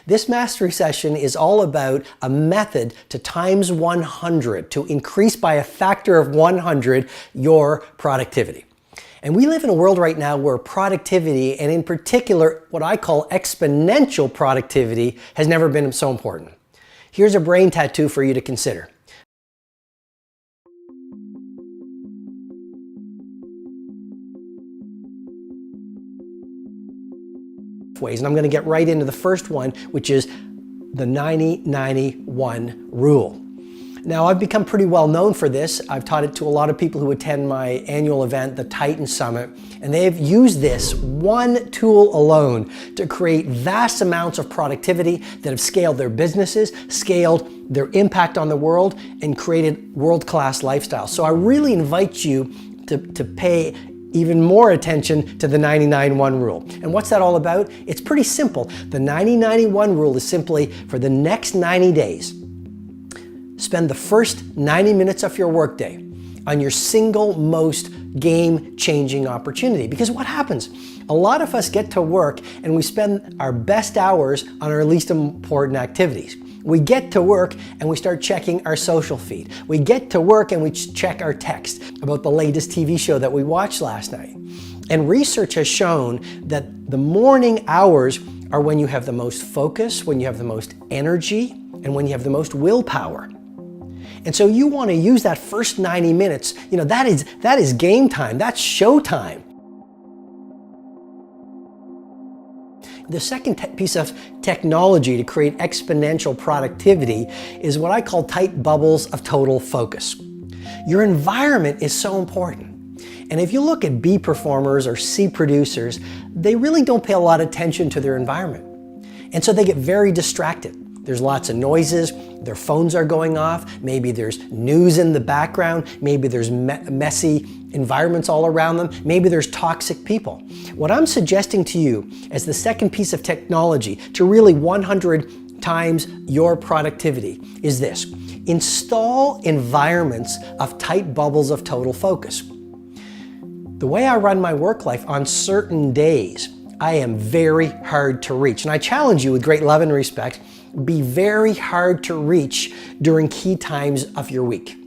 This mastery session is all about a method to times 100, to increase by a factor of 100 your productivity. And we live in a world right now where productivity, and in particular what I call exponential productivity, has never been so important. Here's a brain tattoo for you to consider. Ways. And I'm going to get right into the first one, which is the 90-90-1 rule. Now, I've become pretty well known for this. I've taught it to a lot of people who attend my annual event, the Titan Summit, and they have used this one tool alone to create vast amounts of productivity that have scaled their businesses, scaled their impact on the world, and created world-class lifestyles. So I really invite you to pay even more attention to the 90-90-1 rule. And what's that all about? It's pretty simple. The 90-90-1 rule is simply for the next 90 days, spend the first 90 minutes of your workday on your single most game-changing opportunity. Because what happens? A lot of us get to work and we spend our best hours on our least important activities. We get to work and we start checking our social feed. We get to work and we check our text about the latest TV show that we watched last night. And research has shown that the morning hours are when you have the most focus, when you have the most energy, and when you have the most willpower. And so you want to use that first 90 minutes, that is game time, that's show time. The second piece of technology to create exponential productivity is what I call tight bubbles of total focus. Your environment is so important. And if you look at B performers or C producers, they really don't pay a lot of attention to their environment. And so they get very distracted. There's lots of noises, their phones are going off, maybe there's news in the background, maybe there's messy environments all around them, maybe there's toxic people. What I'm suggesting to you as the second piece of technology to really 100 times your productivity is this: install environments of tight bubbles of total focus. The way I run my work life, on certain days, I am very hard to reach. And I challenge you with great love and respect, be very hard to reach during key times of your week.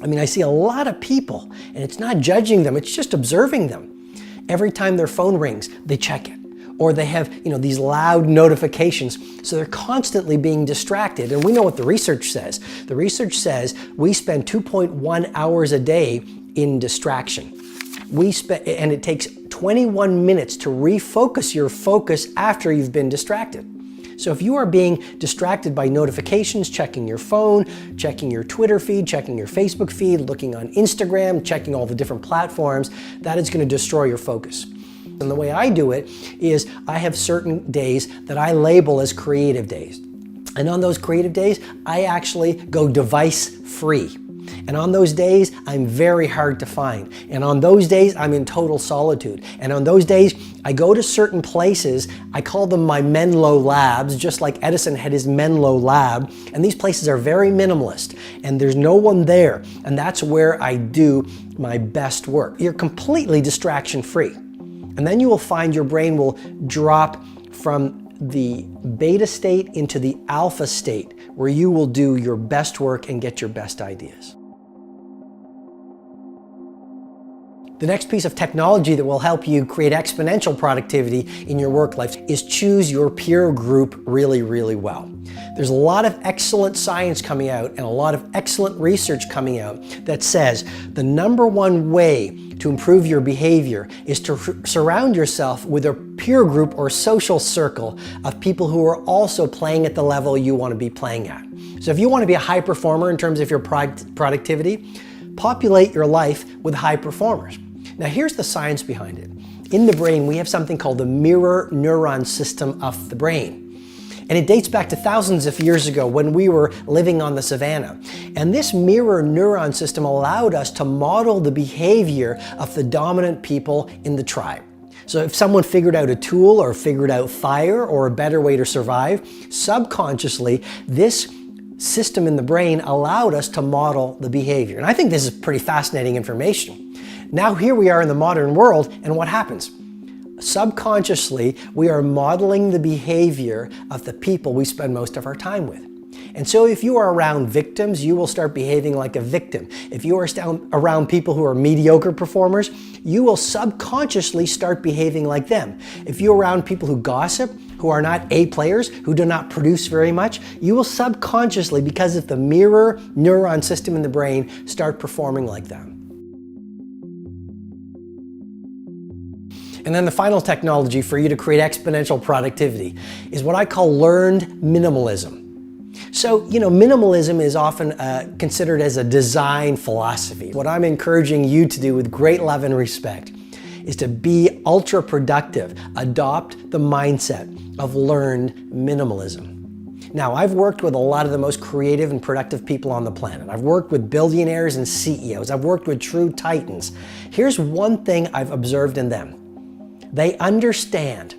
I mean, I see a lot of people, and it's not judging them, it's just observing them. Every time their phone rings, they check it. Or they have, these loud notifications, so they're constantly being distracted. And we know what the research says. The research says we spend 2.1 hours a day in distraction. And it takes 21 minutes to refocus your focus after you've been distracted. So if you are being distracted by notifications, checking your phone, checking your Twitter feed, checking your Facebook feed, looking on Instagram, checking all the different platforms, that is going to destroy your focus. And the way I do it is I have certain days that I label as creative days. And on those creative days, I actually go device free. And on those days, I'm very hard to find. And on those days, I'm in total solitude. And on those days, I go to certain places. I call them my Menlo labs, just like Edison had his Menlo lab. And these places are very minimalist. And there's no one there. And that's where I do my best work. You're completely distraction free. And then you will find your brain will drop from the beta state into the alpha state, where you will do your best work and get your best ideas. The next piece of technology that will help you create exponential productivity in your work life is choose your peer group really, really well. There's a lot of excellent science coming out and a lot of excellent research coming out that says the number one way to improve your behavior is to surround yourself with a peer group or social circle of people who are also playing at the level you want to be playing at. So if you want to be a high performer in terms of your productivity, populate your life with high performers. Now here's the science behind it. In the brain, we have something called the mirror neuron system of the brain. And it dates back to thousands of years ago when we were living on the savannah. And this mirror neuron system allowed us to model the behavior of the dominant people in the tribe. So if someone figured out a tool or figured out fire or a better way to survive, subconsciously, this system in the brain allowed us to model the behavior. And I think this is pretty fascinating information. Now here we are in the modern world, and what happens? Subconsciously, we are modeling the behavior of the people we spend most of our time with. And so if you are around victims, you will start behaving like a victim. If you are around people who are mediocre performers, you will subconsciously start behaving like them. If you're around people who gossip, who are not A players, who do not produce very much, you will subconsciously, because of the mirror neuron system in the brain, start performing like them. And then the final technology for you to create exponential productivity is what I call learned minimalism. So, minimalism is often considered as a design philosophy. What I'm encouraging you to do with great love and respect is to be ultra productive, adopt the mindset of learned minimalism. Now, I've worked with a lot of the most creative and productive people on the planet. I've worked with billionaires and CEOs. I've worked with true titans. Here's one thing I've observed in them. They understand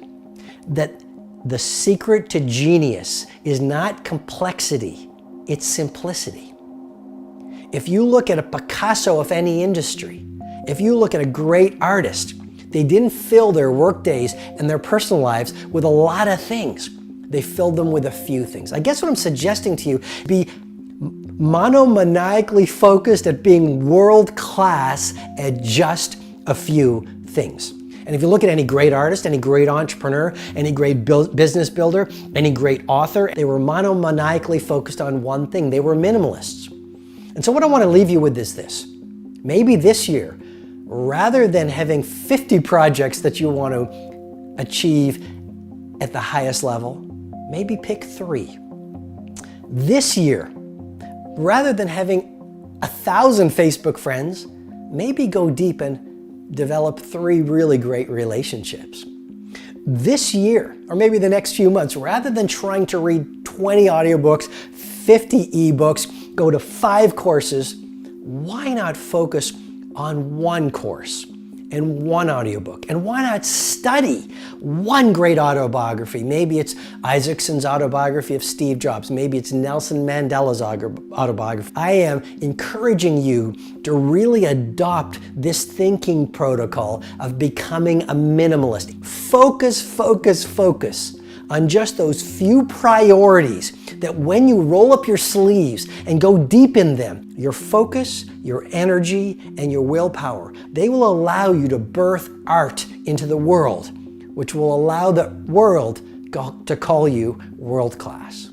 that the secret to genius is not complexity, it's simplicity. If you look at a Picasso of any industry, if you look at a great artist, they didn't fill their work days and their personal lives with a lot of things. They filled them with a few things. I guess what I'm suggesting to you, be monomaniacally focused at being world class at just a few things. And if you look at any great artist, any great entrepreneur, any great business builder, any great author, they were monomaniacally focused on one thing. They were minimalists. And so what I want to leave you with is this. Maybe this year, rather than having 50 projects that you want to achieve at the highest level, maybe pick 3. This year, rather than having 1,000 Facebook friends, maybe go deep and develop 3 really great relationships. This year, or maybe the next few months, rather than trying to read 20 audiobooks, 50 ebooks, go to 5 courses, why not focus on 1 course and 1 audiobook? And why not study 1 great autobiography? Maybe it's Isaacson's autobiography of Steve Jobs. Maybe it's Nelson Mandela's autobiography. I am encouraging you to really adopt this thinking protocol of becoming a minimalist. Focus, focus, focus on just those few priorities that when you roll up your sleeves and go deep in them, your focus, your energy, and your willpower, they will allow you to birth art into the world, which will allow the world to call you world class.